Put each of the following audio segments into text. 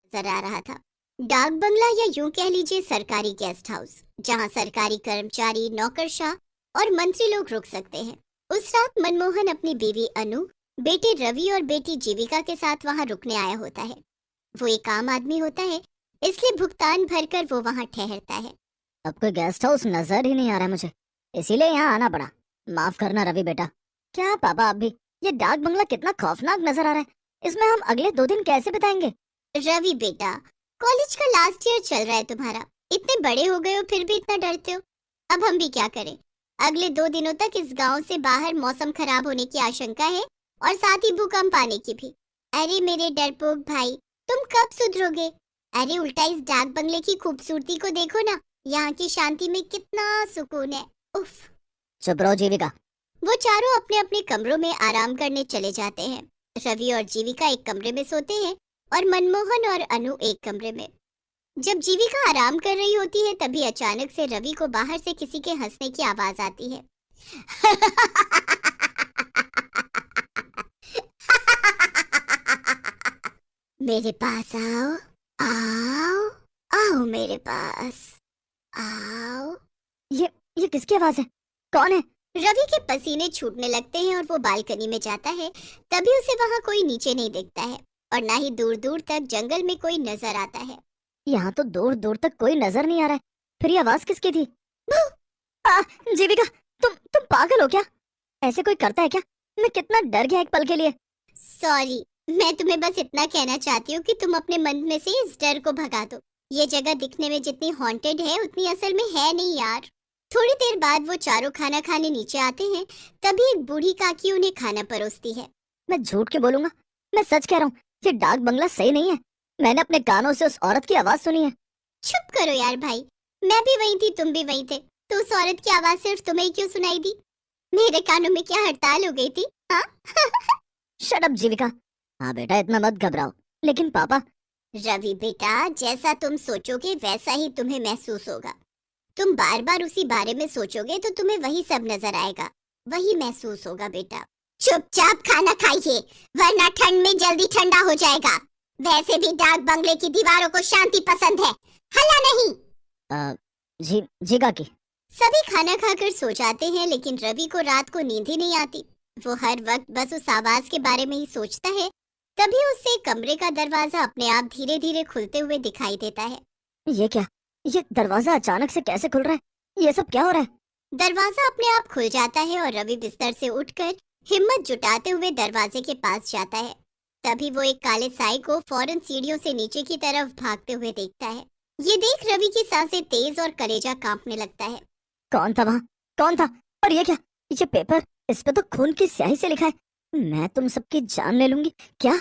नजर आ रहा था। डाक बंगला या यूं कह लीजिए सरकारी गेस्ट हाउस, जहां सरकारी कर्मचारी, नौकरशाह और मंत्री लोग रुक सकते हैं। उस रात मनमोहन अपनी बीवी अनु, बेटे रवि और बेटी जीविका के साथ वहां रुकने आया होता है। वो एक आम आदमी होता है, इसलिए भुगतान भरकर वो वहां ठहरता है। अब कोई गेस्ट हाउस नजर ही नहीं आ रहा मुझे, इसीलिए यहाँ आना पड़ा। माफ करना रवि बेटा। क्या पापा, आप भी? ये डाक बंगला कितना खौफनाक नजर आ रहा है। इसमें हम अगले 2 दिन कैसे बिताएंगे? रवि बेटा, कॉलेज का लास्ट ईयर चल रहा है तुम्हारा, इतने बड़े हो गए हो फिर भी इतना डरते हो। अब हम भी क्या करें, अगले 2 दिनों तक इस गांव से बाहर मौसम खराब होने की आशंका है और साथ ही भूकंप आने की भी। अरे मेरे डरपोक भाई, तुम कब सुधरोगे? अरे उल्टा इस डाक बंगले की खूबसूरती को देखो ना, यहाँ की शांति में कितना सुकून है। उफ। चुप रहो जीविका। वो चारों अपने अपने कमरों में आराम करने चले जाते हैं। रवि और जीविका एक कमरे में सोते हैं और मनमोहन और अनु एक कमरे में। जब जीविका आराम कर रही होती है तभी अचानक से रवि को बाहर से किसी के हंसने की आवाज आती है। मेरे पास आओ, आओ, आओ मेरे पास, आओ। ये किसकी आवाज है? कौन है? रवि के पसीने छूटने लगते हैं और वो बालकनी में जाता है। तभी उसे वहाँ कोई नीचे नहीं दिखता है और ना ही दूर दूर तक जंगल में कोई नजर आता है। यहाँ तो दूर दूर तक कोई नजर नहीं आ रहा है। फिर ये आवाज किसकी थी? जीविका, तुम पागल हो क्या? ऐसे कोई करता है क्या? मैं कितना डर गया एक पल के लिए। सॉरी, मैं तुम्हें बस इतना कहना चाहती हूँ कि तुम अपने मन में से इस डर को भगा दो। ये जगह दिखने में जितनी हॉन्टेड है उतनी असल में है नहीं यार। थोड़ी देर बाद वो चारों खाना खाने नीचे आते हैं। तभी एक बूढ़ी काकी उन्हें खाना परोसती है। मैं झूठ क्यों बोलूंगा, मैं सच कह रहा हूँ। ये डाक बंगला सही नहीं है। मैंने अपने कानों से उस औरत की आवाज सुनी है। चुप करो यार भाई, मैं भी वही थी, तुम भी वही थे, तो उस औरत की आवाज सिर्फ तुम्हें ही क्यों सुनाई दी? मेरे कानों में क्या हड़ताल हो गई थी? हाँ? शट अप जीविका। हाँ बेटा, इतना मत घबराओ। लेकिन पापा। रवि बेटा, जैसा तुम सोचोगे वैसा ही तुम्हें महसूस होगा। तुम बार बार उसी बारे में सोचोगे तो तुम्हें वही सब नजर आएगा, वही महसूस होगा बेटा। चुपचाप खाना खाइए, वरना ठंड में जल्दी ठंडा हो जाएगा। वैसे भी डाक बंगले की दीवारों को शांति पसंद है, हल्ला नहीं। जी काकी। सभी खाना खाकर सो जाते हैं, लेकिन रवि को रात को नींद ही नहीं आती। वो हर वक्त बस उस आवाज के बारे में ही सोचता है। तभी उससे कमरे का दरवाजा अपने आप धीरे धीरे खुलते हुए दिखाई देता है। ये क्या? ये दरवाजा अचानक से कैसे खुल रहा है? ये सब क्या हो रहा है? दरवाजा अपने आप खुल जाता है और रवि बिस्तर से उठकर हिम्मत जुटाते हुए दरवाजे के पास जाता है। तभी वो एक काले साई को फौरन सीढ़ियों से नीचे की तरफ भागते हुए देखता है। ये देख रवि की सांसें तेज और कलेजा कांपने लगता है। कौन था वहाँ? कौन था? और ये क्या? ये पेपर, इस पे तो खून की स्याही से लिखा है, मैं तुम सबकी जान ले लूंगी। क्या?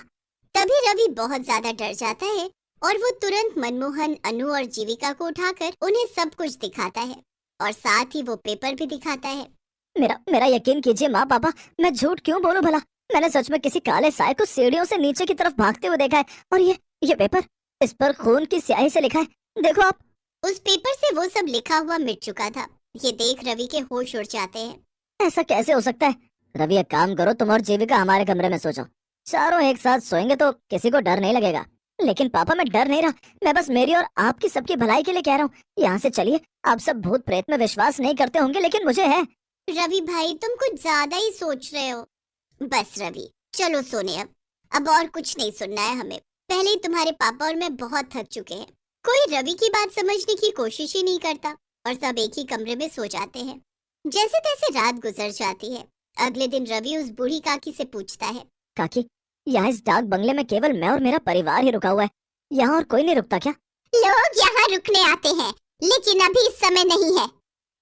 तभी रवि बहुत ज्यादा डर जाता है और वो तुरंत मनमोहन, अनु और जीविका को उठाकर उन्हें सब कुछ दिखाता है और साथ ही वो पेपर भी दिखाता है। मेरा यकीन कीजिए माँ पापा, मैं झूठ क्यों बोलूं भला? मैंने सच में किसी काले साए को सीढ़ियों से नीचे की तरफ भागते हुए देखा है। और ये पेपर, इस पर खून की स्याही से लिखा है, देखो आप। उस पेपर से वो सब लिखा हुआ मिट चुका था। ये देख रवि के होश उड़ जाते हैं। ऐसा कैसे हो सकता है? रवि, एक काम करो, तुम और जीविका हमारे कमरे में सो जाओ। चारों एक साथ सोएंगे तो किसी को डर नहीं लगेगा। लेकिन पापा, मैं डर नहीं रहा, मैं बस मेरी और आपकी सबकी भलाई के लिए कह रहा हूँ। यहाँ से चलिए। आप सब भूत प्रेत में विश्वास नहीं करते होंगे, लेकिन मुझे है। रवि भाई, तुम कुछ ज्यादा ही सोच रहे हो। बस रवि, चलो सोने अब और कुछ नहीं सुनना है हमें। पहले ही तुम्हारे पापा और मैं बहुत थक चुके हैं। कोई रवि की बात समझने की कोशिश ही नहीं करता और सब एक ही कमरे में सो जाते हैं। जैसे तैसे रात गुजर जाती है। अगले दिन रवि उस बूढ़ी काकी से पूछता है, काकी, यहाँ इस डाक बंगले में केवल मैं और मेरा परिवार ही रुका हुआ है, यहाँ और कोई नहीं रुकता क्या? लोग यहाँ रुकने आते हैं, लेकिन अभी इस समय नहीं है।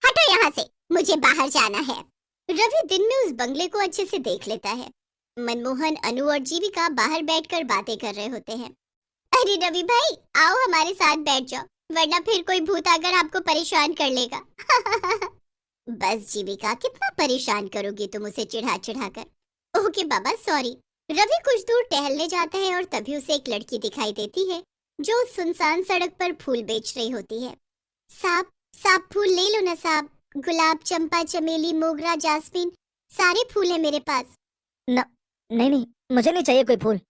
हटो यहाँ से, मुझे बाहर जाना है। रवि दिन में उस बंगले को अच्छे से देख लेता है। मनमोहन, अनु और जीविका बाहर बैठकर बातें कर रहे होते हैं। अरे रवि भाई, आओ हमारे साथ बैठ जाओ, वरना फिर कोई भूत आकर आपको परेशान कर लेगा। बस जीविका, कितना परेशान करोगी तुम उसे चिढ़ा चिढ़ा कर। ओके बाबा, सॉरी। रवि कुछ दूर टहलने जाता है और तभी उसे एक लड़की दिखाई देती है जो सुनसान सड़क पर फूल बेच रही होती है। साहब फूल ले लो ना साहब, गुलाब, चंपा, चमेली, मोगरा, जास्मीन, सारे फूल है मेरे पास। नहीं, मुझे नहीं चाहिए कोई फूल।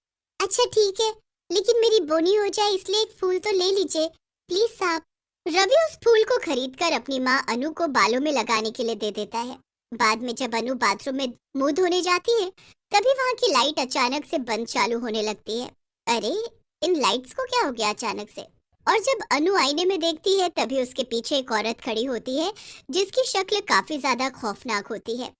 अच्छा ठीक है, लेकिन मेरी बोनी हो जाए इसलिए एक फूल तो ले लीजिए प्लीज साहब। रवि उस फूल को खरीदकर अपनी माँ अनु को बालों में लगाने के लिए दे देता है। बाद में जब अनु बाथरूम में मुंह धोने जाती है तभी वहाँ की लाइट अचानक से बंद चालू होने लगती है। अरे इन लाइट्स को क्या हो गया अचानक से? और जब अनु आईने में देखती है तभी उसके पीछे एक औरत खड़ी होती है जिसकी शक्ल काफी ज्यादा खौफनाक होती है।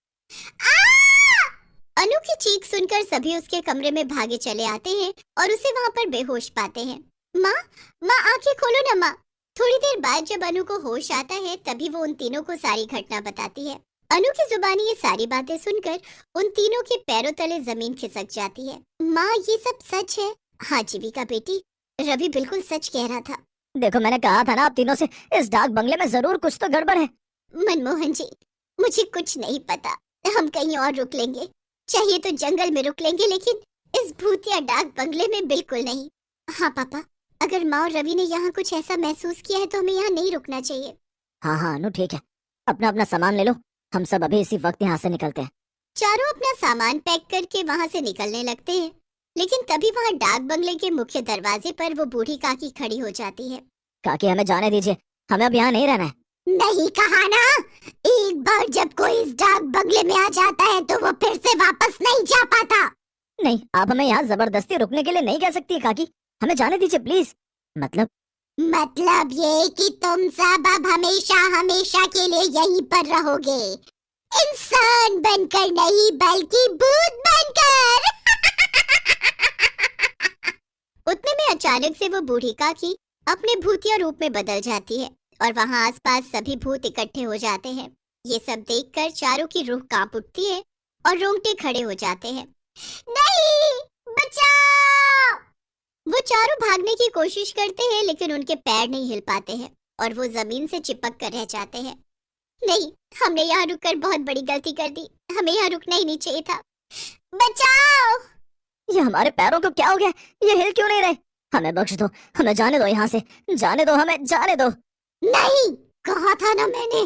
अनु की चीख सुनकर सभी उसके कमरे में भागे चले आते हैं और उसे वहाँ पर बेहोश पाते हैं। माँ माँ आंखें खोलो ना माँ। थोड़ी देर बाद जब अनु को होश आता है तभी वो उन तीनों को सारी घटना बताती है। अनु की जुबानी ये सारी बातें सुनकर उन तीनों के पैरों तले जमीन खिसक जाती है। माँ ये सब सच है? हाँ जीविका बेटी, रवि बिल्कुल सच कह रहा था। देखो मैंने कहा था ना आप तीनों से, इस डाक बंगले में जरूर कुछ तो गड़बड़ है। मनमोहन जी मुझे कुछ नहीं पता, हम कहीं और रुक लेंगे, चाहिए तो जंगल में रुक लेंगे, लेकिन इस भूतिया डाक बंगले में बिल्कुल नहीं। हाँ पापा, अगर माँ और रवि ने यहाँ कुछ ऐसा महसूस किया है तो हमें यहाँ नहीं रुकना चाहिए। हाँ अनु ठीक है, अपना अपना सामान ले लो, हम सब अभी इसी वक्त यहाँ से निकलते हैं। चारों अपना सामान पैक करके वहाँ से निकलने लगते हैं, लेकिन तभी वहाँ डाक बंगले के मुख्य दरवाजे पर वो बूढ़ी काकी खड़ी हो जाती है। काकी हमें जाने दीजिए, हमें अब यहाँ नहीं रहना है। नहीं कहा ना, एक बार जब कोई इस डाक बंगले में आ जाता है तो वो फिर से वापस नहीं जा पाता। नहीं, आप हमें यहाँ जबरदस्ती रुकने के लिए नहीं कह सकती काकी, हमें जाने दीजिए प्लीज। मतलब ये कि तुम सब अब हमेशा हमेशा के लिए यहीं पर रहोगे, इंसान बनकर नहीं बल्कि भूत बनकर। उतने में अचानक से वो बूढ़ी काकी अपने भूतिया रूप में बदल जाती है और वहाँ आसपास सभी भूत इकट्ठे हो जाते हैं। ये सब देखकर चारों की रूह कांप उठती है और रोंगटे खड़े हो जाते हैं। नहीं, बचाओ! वो चारों भागने की कोशिश करते हैं लेकिन उनके पैर नहीं हिल पाते हैं और वो जमीन से चिपक कर रह जाते हैं। नहीं, हमने यहाँ रुककर बहुत बड़ी गलती कर दी, हमें यहाँ रुकना ही नहीं चाहिए था। बचाओ! ये हमारे पैरों को क्या हो गया, ये हिल क्यों नहीं रहे? हमें बख्श दो, हमें जाने दो यहाँ से, जाने दो, हमें जाने दो। नहीं, कहा था ना मैंने।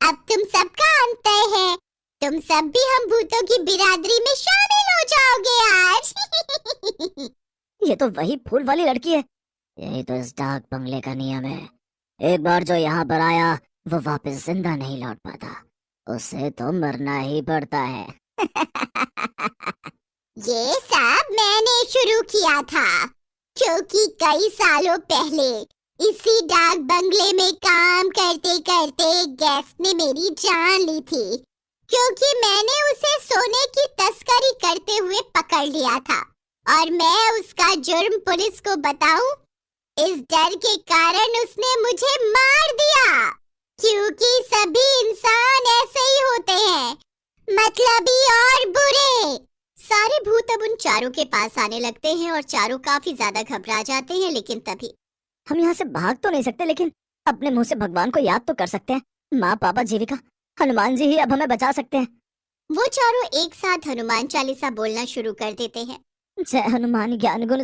अब तुम सबका अंत है, तुम सब भी हम भूतों की बिरादरी में शामिल हो जाओगे आज। ये तो वही फूल वाली लड़की है, यही तो इस डाक बंगले का नियम है, एक बार जो यहाँ पर आया वो वापस जिंदा नहीं लौट पाता, उसे तो मरना ही पड़ता है। ये सब मैंने शुरू किया था क्योंकि कई सालों पहले इसी डाक बंगले में काम करते करते गेस्ट ने मेरी जान ली थी, क्योंकि मैंने उसे सोने की तस्करी करते हुए पकड़ लिया था और मैं उसका जुर्म पुलिस को बताऊं, इस डर के कारण उसने मुझे मार दिया, क्योंकि सभी इंसान ऐसे ही होते हैं, मतलबी और बुरे। सारे भूत अब उन चारों के पास आने लगते हैं और चारों काफी ज्यादा घबरा जाते हैं, लेकिन तभी हम यहाँ से भाग तो नहीं सकते, लेकिन अपने मुंह से भगवान को याद तो कर सकते हैं। माँ, पापा, जीविका, हनुमान जी ही अब हमें बचा सकते हैं। वो चारों एक साथ हनुमान चालीसा बोलना शुरू कर देते हैं। जय हनुमान ज्ञान गुण